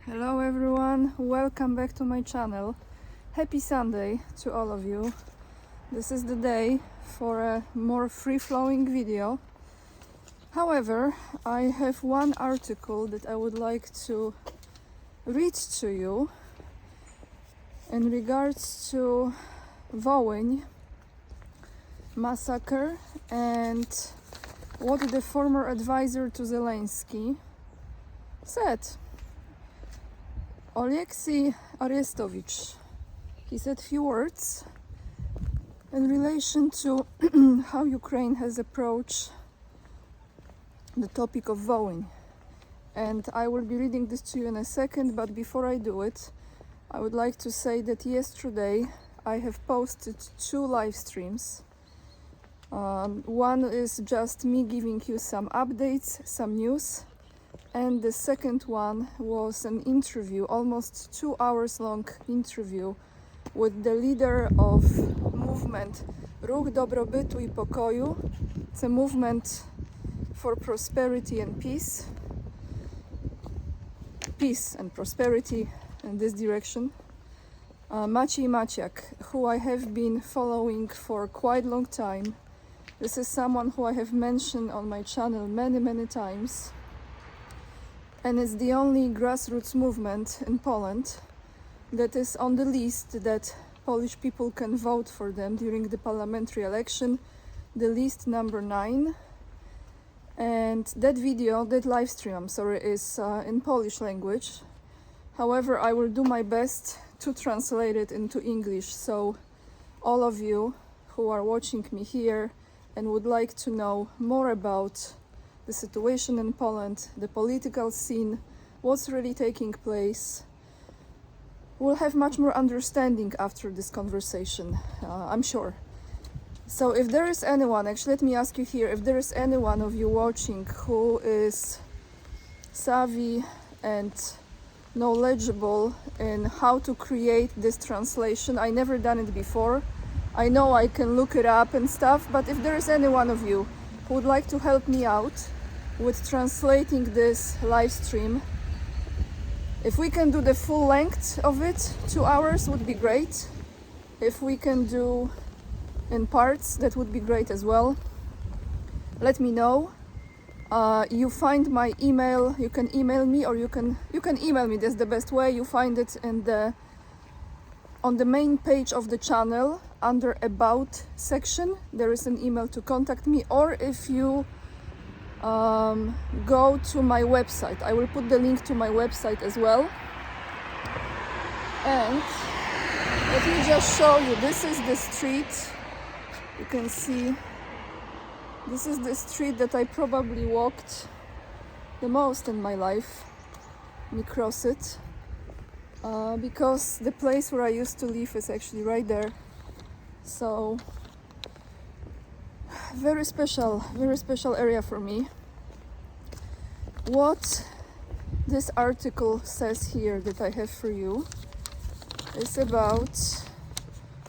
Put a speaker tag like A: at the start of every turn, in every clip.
A: Hello everyone, welcome back to my channel. Happy Sunday to all of you. This is the day for a more free-flowing video. However, I have one article that I would like to read to you in regards to Wołyń massacre and what the former advisor to Zelensky said. Oleksiy Arestovich, he said few words in relation to how Ukraine has approached the topic of Wołyń. And I will be reading this to you in a second, but before I do it, I would like to say that yesterday I have posted 2 live streams. One is just me giving you some updates, some news. And the second one was an interview, almost 2 hours long interview with the leader of movement Ruch Dobrobytu i Pokoju. It's a movement for prosperity and peace. Peace and prosperity in this direction. Maciej Maciak, who I have been following for quite a long time. This is someone who I have mentioned on my channel many times. And it's the only grassroots movement in Poland that is on the list that Polish people can vote for them during the parliamentary election, the list number 9. And that video, that live stream, is in Polish language. However, I will do my best to translate it into English, so all of you who are watching me here and would like to know more about the situation in Poland, the political scene, what's really taking place, will have much more understanding after this conversation, I'm sure. So if there is anyone, actually let me ask you here, if there is anyone of you watching who is savvy and knowledgeable in how to create this translation, I never done it before. I know I can look it up and stuff, but if there is any one of you who would like to help me out with translating this live stream, if we can do the full length of it, 2 hours would be great. If we can do in parts, that would be great as well. Let me know. You find my email, you can email me, or you can email me, that's the best way. You find it on the main page of the channel under About section. There is an email to contact me, or if you go to my website, I will put the link to my website as well. And let me just show you, this is the street. You can see this is the street that I probably walked the most in my life. Let me cross it. Because the place where I used to live is actually right there. So very special area for me. What this article says here that I have for you is about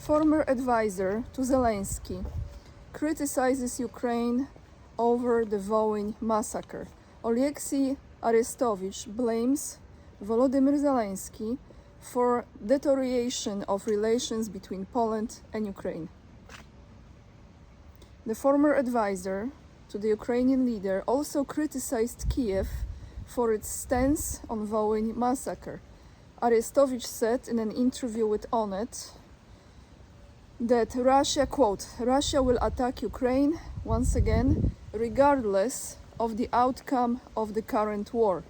A: former advisor to Zelensky criticizes Ukraine over the Wołyń massacre. Oleksiy Arestovich blames Volodymyr Zelensky for deterioration of relations between Poland and Ukraine. The former advisor to the Ukrainian leader also criticized Kiev for its stance on Wołyń massacre. Arestovich said in an interview with Onet that Russia, quote, Russia will attack Ukraine once again, regardless of the outcome of the current war.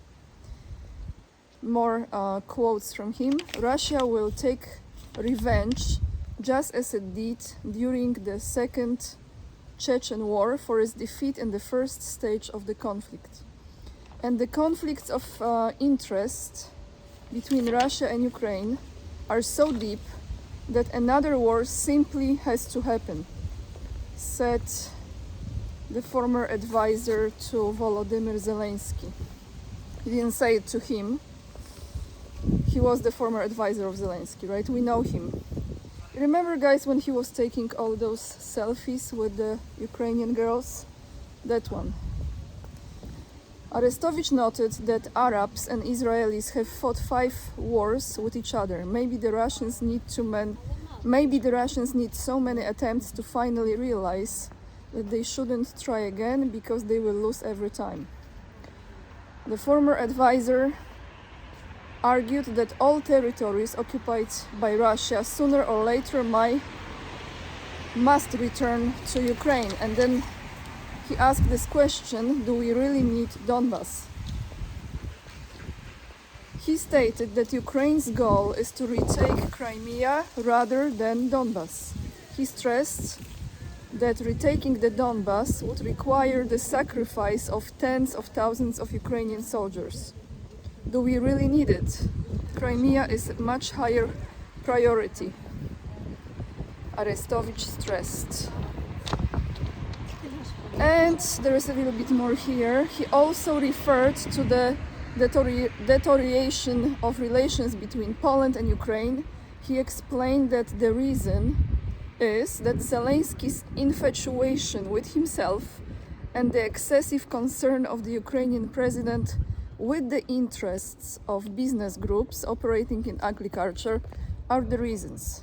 A: More quotes from him. Russia will take revenge just as it did during the Second Chechen War for its defeat in the first stage of the conflict. And the conflicts of interest between Russia and Ukraine are so deep that another war simply has to happen, said the former advisor to Volodymyr Zelensky. He didn't say it to him. He was the former advisor of Zelensky, right? We know him. Remember, guys, when he was taking all those selfies with the Ukrainian girls? That one. Arestovich noted that Arabs and Israelis have fought 5 wars with each other. Maybe the Russians need so many attempts to finally realize that they shouldn't try again because they will lose every time. The former advisor argued that all territories occupied by Russia sooner or later must return to Ukraine. And then he asked this question, do we really need Donbas? He stated that Ukraine's goal is to retake Crimea rather than Donbas. He stressed that retaking the Donbas would require the sacrifice of tens of thousands of Ukrainian soldiers. Do we really need it? Crimea is a much higher priority, Arestovich stressed. And there is a little bit more here. He also referred to the deterioration of relations between Poland and Ukraine. He explained that the reason is that Zelensky's infatuation with himself and the excessive concern of the Ukrainian president with the interests of business groups operating in agriculture are the reasons.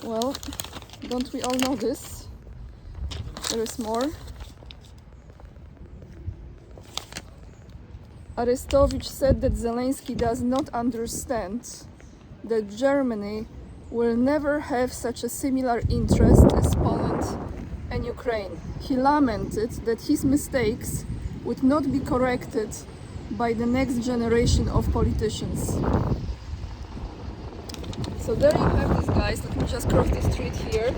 A: Well, don't we all know this? There is more. Arestovich said that Zelensky does not understand that Germany will never have such a similar interest as Poland and Ukraine. He lamented that his mistakes would not be corrected by the next generation of politicians. So there you have this, guys. Let me just cross the street here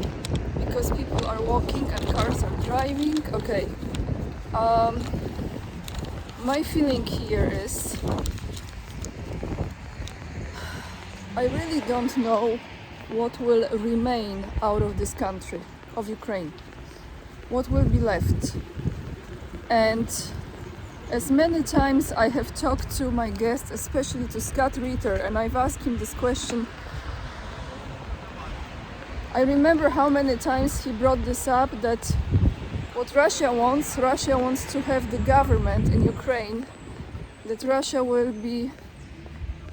A: because people are walking and cars are driving. Okay. My feeling here is I really don't know what will remain out of this country, of Ukraine. What will be left? And as many times I have talked to my guests, especially to Scott Ritter, and I've asked him this question, I remember how many times he brought this up, that what Russia wants to have the government in Ukraine that Russia will be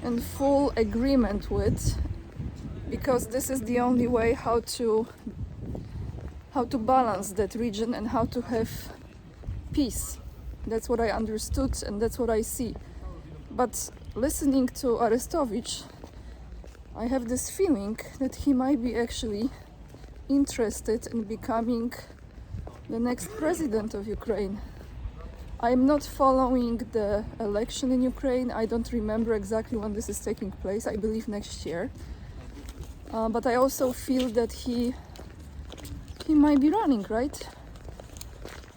A: in full agreement with, because this is the only way how to balance that region and how to have peace. That's what I understood and that's what I see. But listening to Arestovich, I have this feeling that he might be actually interested in becoming the next president of Ukraine. I'm not following the election in Ukraine. I don't remember exactly when this is taking place. I believe next year. But I also feel that he might be running, right?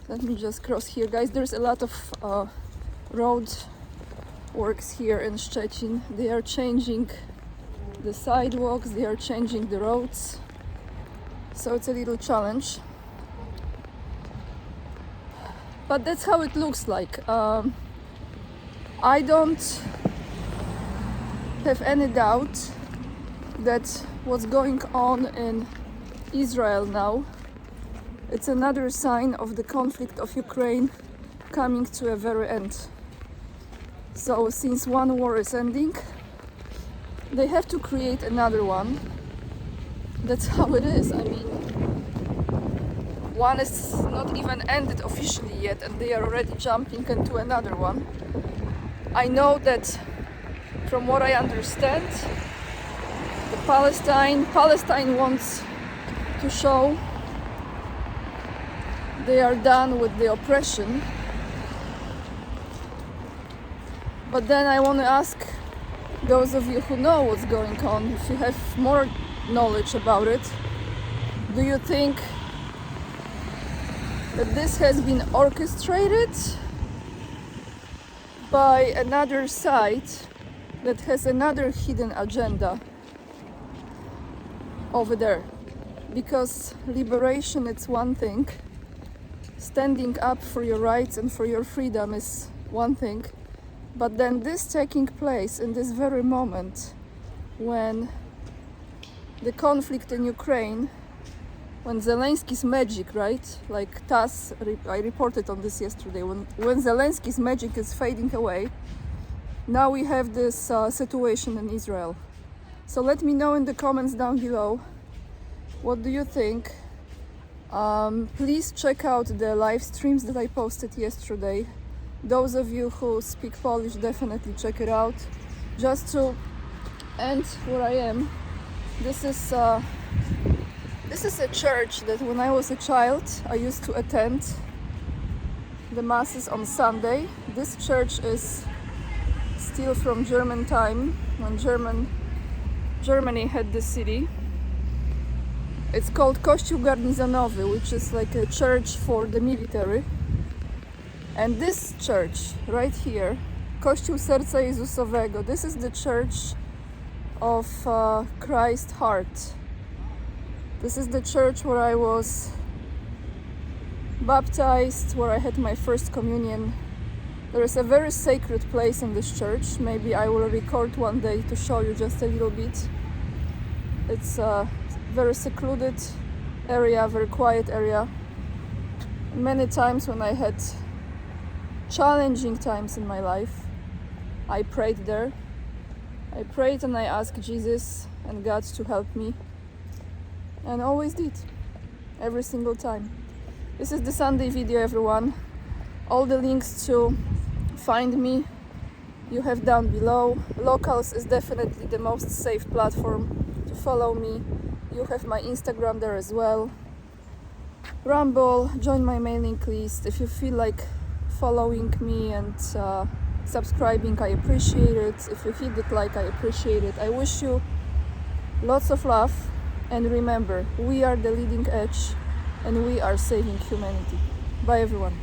A: Let me just cross here, guys. There's a lot of road works here in Szczecin. They are changing the sidewalks, they are changing the roads. So it's a little challenge. But that's how it looks like. I don't have any doubt that what's going on in Israel now, it's another sign of the conflict of Ukraine coming to a very end. So since one war is ending, they have to create another one. That's how it is. I mean, one is not even ended officially yet and they are already jumping into another one. I know that from what I understand, Palestine wants to show they are done with the oppression. But then I want to ask those of you who know what's going on, if you have more knowledge about it, do you think that this has been orchestrated by another side that has another hidden agenda over there? Because liberation, it's one thing, standing up for your rights and for your freedom is one thing, but then this taking place in this very moment when the conflict in Ukraine when Zelensky's magic, right? Like TASS, I reported on this yesterday. When Zelensky's magic is fading away, now we have this situation in Israel. So let me know in the comments down below. What do you think? Please check out the live streams that I posted yesterday. Those of you who speak Polish, definitely check it out. Just to end where I am, this is a church that when I was a child I used to attend the masses on Sunday. This church is still from German time, when Germany had the city. It's called Kościół Garnizonowy, which is like a church for the military. And this church right here, Kościół Serca Jezusowego, this is the church of Christ Heart. This is the church where I was baptized, where I had my first communion. There is a very sacred place in this church. Maybe I will record one day to show you just a little bit. It's a very secluded area, very quiet area. Many times when I had challenging times in my life, I prayed there. I prayed and I asked Jesus and God to help me, and always did, every single time. This is the Sunday video, everyone. All the links to find me you have down below. Locals is definitely the most safe platform to follow me. You have my Instagram there as well. Rumble, join my mailing list. If you feel like following me and subscribing, I appreciate it. If you hit the like, I appreciate it. I wish you lots of love, and remember, we are the leading edge and we are saving humanity. Bye everyone.